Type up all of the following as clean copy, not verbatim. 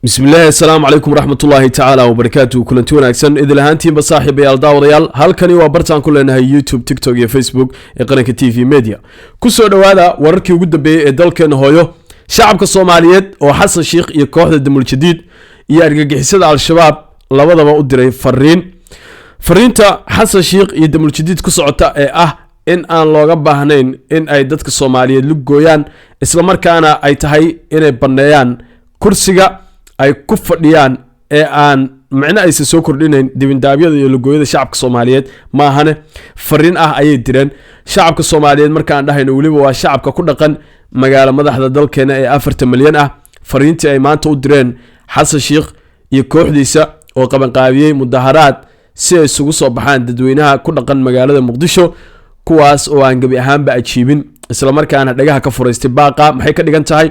بسم الله السلام عليكم ورحمة الله تعالى وبركاته. كلنتي wanaagsan idil ahaantiin basaaxiibayaal daawadayaal halkani waa bartaan ku leenahay YouTube, TikTok iyo Facebook ee qaranka TV Media. ku soo dhawaada wararkii ugu dambeeyay ee dalkeena hooyo shacabka Soomaaliyeed oo Xasan Sheikh iyo kooxda Damul Jadiid iyo argagixisada Al-Shabaab labadaba u diray fariinta Xasan Sheikh iyo Damul Jadiid ku socota ee ah in aan looga baahnayn in ay dadka Soomaaliyeed lu gooyaan isla markaana ay tahay inay baneeyaan kursiga ay ku fadhiyaan ee aan macna aysan soo kordhinayn dibindaabyada iyo lugooyada shacabka Soomaaliyeed ma ahane fariin ah ayay direen shacabka Soomaaliyeed markaan dhahayno waliba waa shacabka ku dhaqan magaalo madaxda dalkeena ee 4 milyan ah fariintii ay maanta u direen Xasan Sheikh iyo kooxdiisa oo qaban qaabiyay mudaharaad si ay isugu soo baxaan dadweynaha ku dhaqan magaalada Muqdisho kuwaas oo aan gabi ahaanba ajiibin isla markaana dhagaha ka fureystay baaqa maxay ka dhigan tahay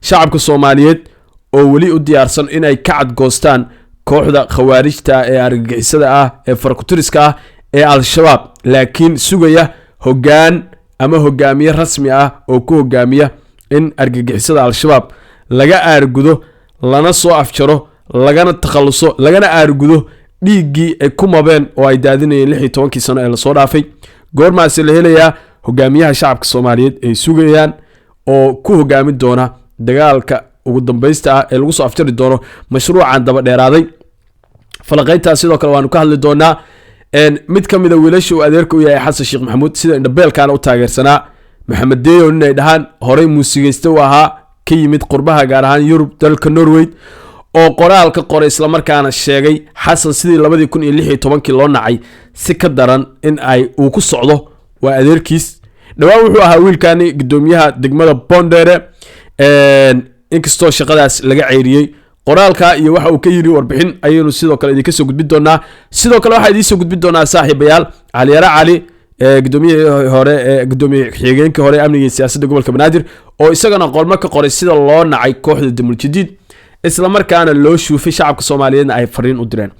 shacabka Soomaaliyeed oo wali u diyaarsan in ay ka cadgoostaan kooxda khawaarijta ee argagixisada ah ee farkutiriska ah ee Al-Shabaab laakiin sugaya hoggaan ama hogaamiye rasmi ah oo ku hogaamiya in argagixisada Al-Shabaab laga aargudo lana soo afjaro lagana takhaluso lagana aargudo dhiigii ay ku mabeen oo ay daadinayeen 16 sano ee la soo dhaafay goormaas la helayaa hogaamiyaha shacabka Soomaaliyeed ay sugayaan oo ku hogaami doona dagaalka ugu dambaysta ah ee lagu soo afjari doono mashruucan daba dheeraaday falaqaynta sidoo kale waanu ka hadli doonaa mid kamid ah wiilasha uu adeerka u yahay Xasan Sheikh Maxamuud sida indhabeelkaana u taageersanaa Maxamed Deeyo inay dhahaan horey muusigaysta u ahaa ka yimid qurbaha gaar ahaan Yurub dalka Norway oo qoraal ka qoray isla markaana sheegay Xasan sidii 2016 loo nacay si ka daran in ay uu ku socdo waa adeerkiis dhawaan wuxuu ahaa wiilkaani gudoomiyaha degmada Boondere inkastoo shaqadaas laga ceyriyay qoraalka iyo waxa uu ka yiri warbixin ayaynu sidoo kale idinka soo gudbin doonaa sidoo kale waxa idin soo gudbin doonaa saaxiibayaal Cali Yara Cali gudoomiyaha hore gudoomiye xigeenka hore amniga siyaasadda gobolka Banaadir oo isagana qolmo ka qoray sida loo nacay kooxda Damul Jadiid isla markaana loo shuufay shacabka Soomaaliyeed ay fariin u direen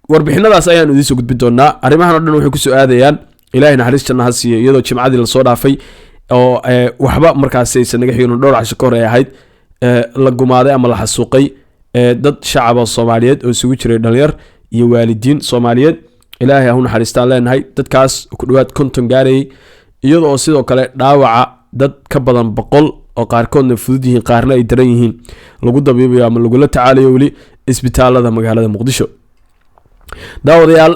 warbixinadaas ayaan idin soo gudbin doonaa arrimahan oo dhan waxay ku soo aadayaan Ilaahay naxariista ha siiyo iyadoo jimcadii la soo dhaafay oo waxba markaas aysan naga xigin dhowr casho ka hor ay ahayd la gumaaday ama la xasuuqay dad shacab Soomaaliyeed oo isugu jiray dhalinyar iyo waalidiin Soomaaliyeed Ilaahay ha u naxariistaan leenahay dadkaas ku dhawaad 50 gaaray iyadoo sidoo kale dhaawaca dad ka badan 100 oo qaarkoodna fudud yihiin qaarna ay daran yihiin lagu dabiibayo ama lagu la tacaalayo wali isbitaalada magaalada Muqdisho daawadayaal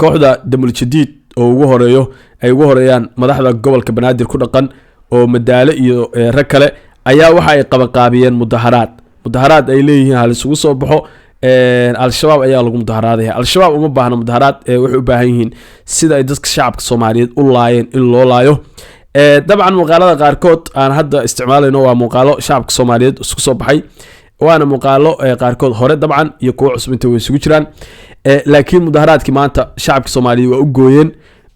kooxda Damul Jadiid oo ugu horeeyo ay ugu horeeyaan madaxda gobolka Banaadir ku dhaqan oo madaale iyo rag kale ayaa waxa ay qaban qaabiyeen mudaharaad ay leeyihiin hal isugu soo baxo Al-Shabaab ayaa lagu mudaharaaday Al-Shabaab uma baahna mudaharaad waxay u baahan yihiin sida ay dadka shacabka Soomaaliyeed u laayeen in loo laayo dabcan muuqaalada qaarkood aan hadda isticmaalayno waa muuqaalo shacabka Soomaaliyeed isku soo baxay waana muuqaalo qaarkood hore dabcan iyo kuwa cusub inta way isugu jiraan laakiin mudaharaadkii maanta shacabka Soomaaliyeed waa u gooyeen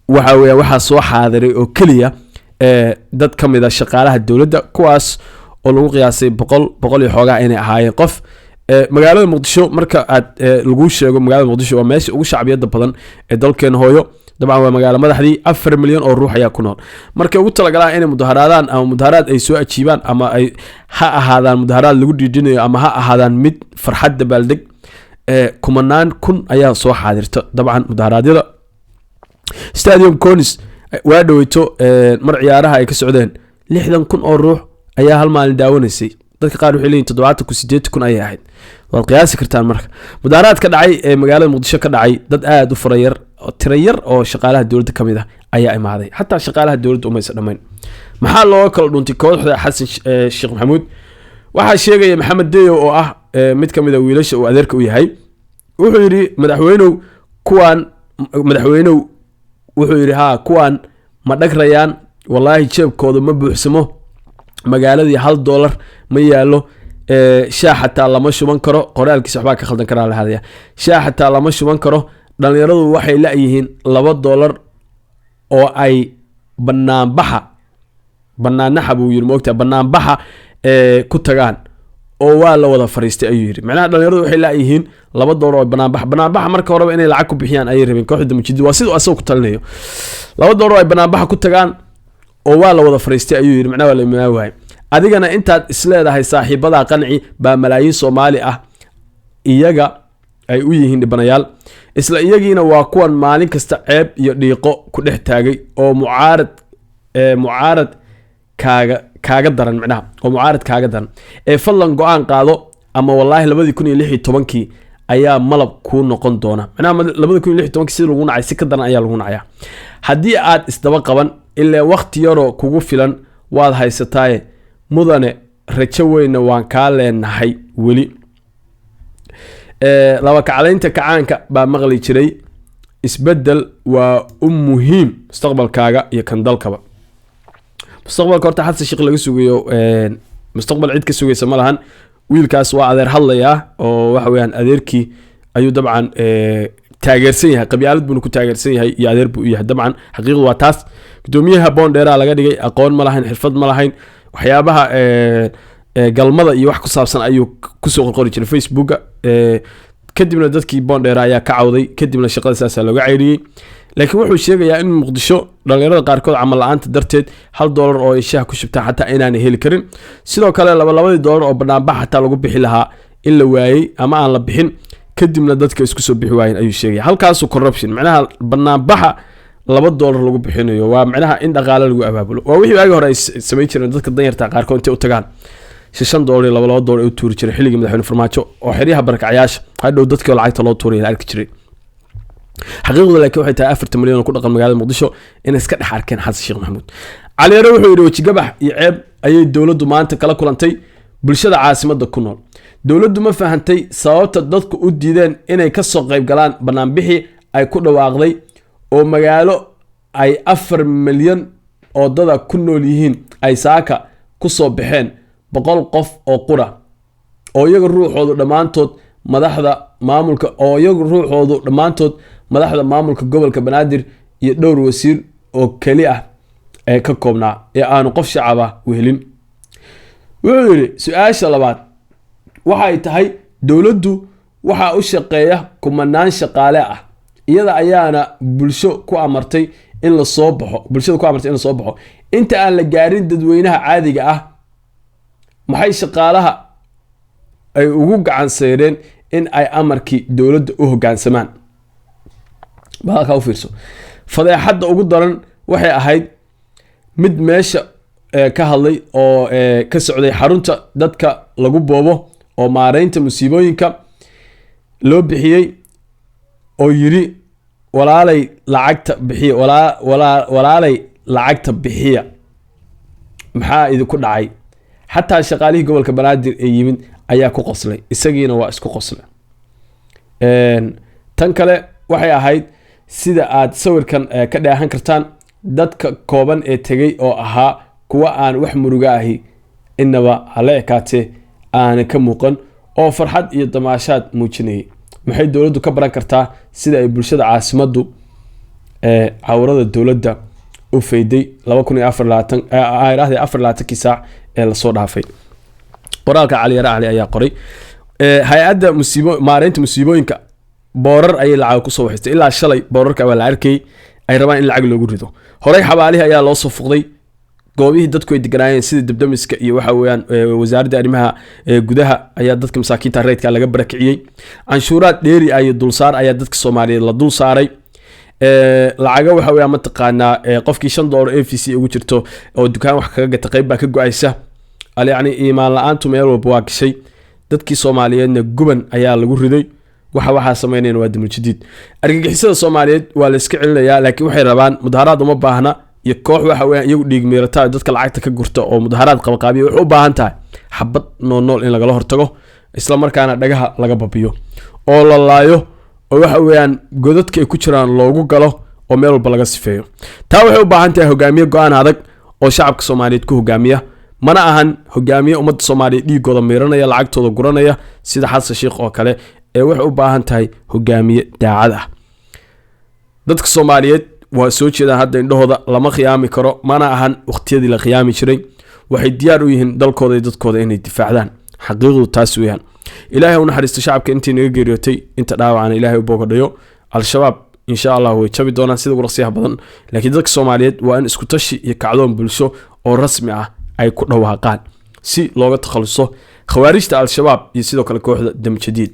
waxa soo xaadiray oo kaliya dad kamid ah shaqaalaha dawladda kuwaas oo lagu qiyaasay 100 iyo xoogaa inay ahaayeen qof magaalada Muqdisho marka aad lagu sheego magaalada Muqdisho waa meesha ugu shacbiyada badan ee dalkeena hooyo dabcan waa magaalo madaxdii 4 milyan oo ruux ayaa ku nool marka ugu talagalaan inay mudaharaadaan ama mudaharaad ay soo ajiibaan ama ay ha ahaadaan mudaharaad lagu dhiidhinayo ama ha ahaadaan mid farxad dabaaldeg kumanaan kun ayaa soo xaadirta dabcan mudaharaadyada Stadium Conis waa dhaweyto mar ciyaaraha ay ka socdeen 60,000 oo ruux ayaa hal maalin daawanaysay dadka qaar waxay leeyihiin 780,000 ay ahayd waad qiyaasi kartaan marka mudaharaad ka dhacay ee magaalada Muqdisho ka dhacay dad aad u farayar tirayar oo shaqaalaha dawladda kamid ah ayaa imaaday hatta shaqaalaha dawladda uma aysan dhameyn maxaa loo kala dhuntay kooxda Xasan Sheikh Maxamuud waxa sheegay Maxamed Deeyo oo ah mid kamid ah wiilasha uu adeerka u yahay wuxuu yiri madaxweynuhu wuxuu yiri kuwan ma dhagrayaan wallahi jeebkooda ma buuxsamo magaaladii $1 ma yaalo shaaxata lama shuban karo qoraalkiisa waxba ka khaldan karaa la hadaya shaaxata lama shuban karo dhalinyaradu waxay la yihiin $2 oo ay banaanaha buu yiri moogta banaanbaxa ku tagaan oo waa la wada fariistay ayuu yiri macnaha dhalinyaradu waxay la yihiin $2 oo banaanbaxa marka horeba inay lacag ku bixiyaan ay rabeen kooxda Damul Jadiid waa sidoo asoo ku talinayo $2 ay banaanbaxa ku tagaan oo waa la wada fariistay ayuu yiri macnaha waa la imaanay adigana intaad isleedahay saaxiibada qanci baa malaayiin Soomaali ah iyaga ay u yihiin dhibanayaal isla iyagiina waa kuwan maalin kasta ceeb iyo dhiiqo ku dhex taagay oo mucaarad kaaga daran macnaha oo mucaarad kaaga daran fadlan go'aan qaado ama wallahi 2016 ayaa malab ku noqon doona macnaha 2016 si lagu nacay si ka daran ayaa lagu nacaya haddii aad isdaba qaban ilaa waqti yaro kugu filan waad haysataaye mudane rajo weyna waan ka leenahay weli laba kacalaynta kacaanka baa maqli jiray isbedel waa muhiim mustaqbalkaaga iyo kan dalkaba mustaqbalka horta xadsi shaqo laga sugayo mustaqbal cid ka sugaysa ma lahan wiilkaas waa adeer hadlaya oo waxa weeyaan adeerkii ayuu dabcan taageersan yahay qabyaalad buu ku taageersan yahay iyo adeer buu yahay dabcan xaqiiqdu waa taas gudoomiyaha Boondheera laga dhigay aqoon ma lahayn xirfad ma lahayn waxyaabaha galmada iyo wax ku saabsan ayuu ku soo qorqori jiray Facebook kadibna dadkii Boondheera ayaa ka cawday kadibna shaqada saas looga ceyriyay laakiin wuxuu sheegayaa in Muqdisho dhalinyarada qaarkood camal la'aanta darteed $1 oo ay shaah ku shubtaan xataa inaan heli karin sidoo kale $2 oo banaanbax xataa lagu bixi lahaa in la waayay ama aan la bixin kadibna dadka isku soo bixi waayeen ayuu sheegay halkaas corruption macnaha banaanbaxa $2 lagu bixinayo waa macnaha in dhaqaale lagu abaabulo waa wixii ay hore sameeyay jireen dadka danyarta qaarkood intay u tagaan $6 $2 u tuuri jiray xilliga madaxweyne Farmaajo oo xiriyaha barakacayaasha hadhow dadkii lacagta loo tuuray la arki jiray xaqiiqdu laakiin waxay tahay 4 milyan ku dhaqan magaalada Muqdisho in iska dhax arkeen Xasan Sheekh Maxamuud Cali Yare wuxuu yiri wajigabax iyo ceeb ayay dawladdu maanta kala kulantay bulshada caasimadda ku nool dawladdu ma fahantay sababta dadku u diideen inay ka soo qayb galaan banaanbixi ay ku dhawaaqday oo magaalo ay 4 milyan oo dad ku nool yihiin ay saaka ku soo baxeen 100 qof oo qura oo iyaga ruuxoodu dhamaantood madaxda maamulka gobolka Banaadir iyo dhowr wasiir oo kali ah ee ka koobnaa ee aanu qof shacab ah wehelin wuxuu yiri su'aasha labaad waxa ay tahay dawladdu waxa u shaqeeya kumanaan shaqaale ah iyada ayaana bulshada ku amartay in la soo baxo inta aan la gaarin dadweynaha caadiga ah maxay shaqaalaha ay ugu gacan saareen in ay amarkii dawladda u hoggaansamaan baa ka fiirso fadeexada ugu daran waxay ahayd mid meesha ka hadlay oo ka socday xarunta dadka lagu boobo oo maareynta musiibooyinka loo bixiyay oo yiri walaalay lacagta bixiya maxaa idinku dhacay xataa shaqaalihii gobolka Banaadir ee yimid ayaa ku qoslay isagiina waa isku qoslay tan kale waxay ahayd sida aad sawirkan ka dheehan kartaan dadka kooban ee tagay oo ahaa kuwa aan wax muruga ahi inaba hala ekaatee aan ka muuqan oo farxad iyo damaashaad muujinayay maxay dawladdu ka baran kartaa sida ay bulshada caasimaddu cawrada dawladda u fayday 2024 saac ee la soo dhaafay qoraalka Cali Yare ayaa qoray hay'adda maareynta musiibooyinka boorar ay lacag ku soo waxay ilaa shalay boorarka waa la arkay ay rabaan in lacag loogu rido horay xabaalihi ayaa loo soo fuqday goobihii dadku ay deganaayeen sida dabdamiska iyo waxa weeyaan wasaaradda arrimaha gudaha ayaa dadka masaakiinta reedka laga barakiciyay canshuuraad dheeri ay dulsaar ayaa dadka Soomaaliyeed la dul saaray lacaga waxa weeyaan ma taqaanaa qofkii $5 AFC ugu jirto oo dukaan wax kaga gata qayb baa ka go'aysa yani iimaan la'aantu meel walba waa gashay dadkii Soomaaliyeedna guban ayaa lagu riday waxa sameeyeen waa dimo jidid argagixisada Soomaaliyeed waa la iska celinayaa laakiin waxay rabaan mudaharaad uma baahna iyo koox waxa weeyaan iyagu dhiig meerata dadka lacagta ka gurta oo mudaharaad qabaqaabiyo wuxuu u baahan tahay xabad nool in laga hortago isla markaana dhagaha laga babiyo oo la laayo oo waxa weeyaan godadka ay ku jiraan loogu galo oo meel walba laga sifeeyo taa waxay u baahan tahay hogaamiye go'aan adag oo shacabka Soomaaliyeed ku hogaamiya mana ahan hogaamiye ummadda Soomaaliyeed dhiigooda meeranaya lacagtooda guranaya sida Xasan Sheekh oo kale ee waxay u baahan tahay hogaamiye daacad ah dadka Soomaaliyeed waa soo jeedaan hadda indhahooda lama qiyaami karo mana ahan waqtiyadii la qiyaami jiray waxay diyaar u yihiin dalkooda iyo dadkooda inay difaacdaan xaqiiqdu taas weeyaan ilaahay u naxariisto shacabka intii naga geeriyootay inta dhaawacana ilaahay u boogadhayo al-shabaab insha Allah way jabi doonaan sida ugu rasiyaha badan laakiin dadka Soomaaliyeed waa in isku tashi iyo kacdoon bulsho oo rasmi ah ay ku dhawaaqaan si looga takhaluso khawaarijta al-shabaab iyo sidoo kale kooxda dam jadiid